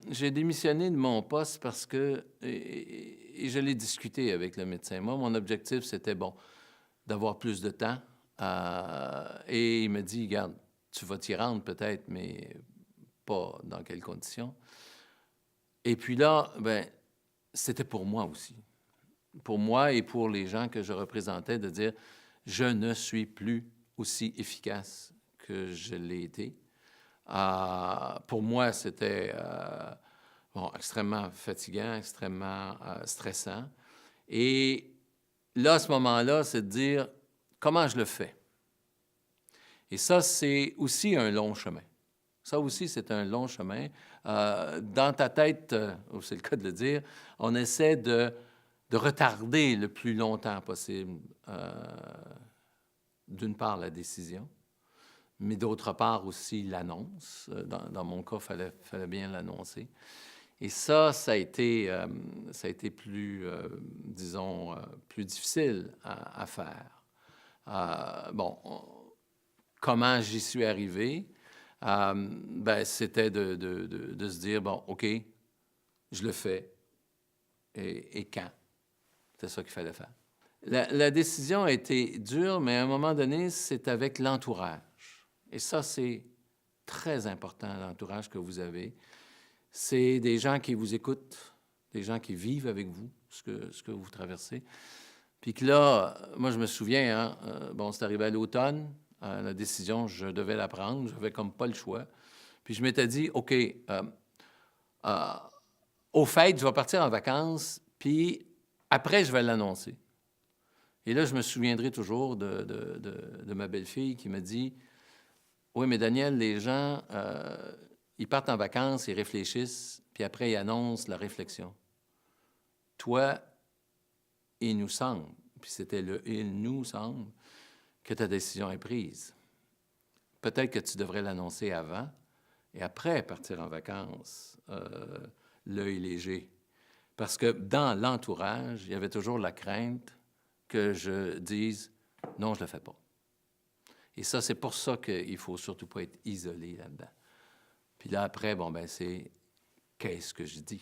j'ai démissionné de mon poste parce que, et je l'ai discuté avec le médecin. Moi, mon objectif, c'était, bon, d'avoir plus de temps. Et il m'a dit, regarde, tu vas t'y rendre peut-être, mais pas dans quelles conditions. Et puis là, ben, c'était pour moi aussi. Pour moi et pour les gens que je représentais, de dire, je ne suis plus aussi efficace que je l'ai été. Pour moi, c'était bon, extrêmement fatigant, extrêmement stressant. Et là, à ce moment-là, c'est de dire comment je le fais. Et ça, c'est aussi un long chemin. Ça aussi, c'est un long chemin. Dans ta tête, c'est le cas de le dire, on essaie de retarder le plus longtemps possible, d'une part, la décision, mais d'autre part aussi l'annonce. Dans mon cas, il fallait bien l'annoncer. Et ça a été plus, disons, plus difficile à faire. Bon, comment j'y suis arrivé? Ben, c'était de se dire, bon, OK, je le fais. Et quand? C'est ça qu'il fallait faire. La décision a été dure, mais à un moment donné, c'est avec l'entourage. Et ça, c'est très important, l'entourage que vous avez. C'est des gens qui vous écoutent, des gens qui vivent avec vous, ce que vous traversez. Puis que là, moi, je me souviens, bon, c'est arrivé à l'automne, la décision, je devais la prendre, j'avais comme pas le choix. Puis je m'étais dit, OK, au fait, je vais partir en vacances, puis après, je vais l'annoncer. Et là, je me souviendrai toujours de ma belle-fille qui me dit, oui, mais Daniel, les gens, ils partent en vacances, ils réfléchissent, puis après, ils annoncent la réflexion. Toi, il nous semble, puis c'était le « il nous semble », que ta décision est prise. Peut-être que tu devrais l'annoncer avant et après partir en vacances, l'œil léger. Parce que dans l'entourage, il y avait toujours la crainte que je dise « non, je ne le fais pas ». Et ça, c'est pour ça qu'il ne faut surtout pas être isolé là-dedans. Puis là, après, bon, ben c'est « qu'est-ce que je dis »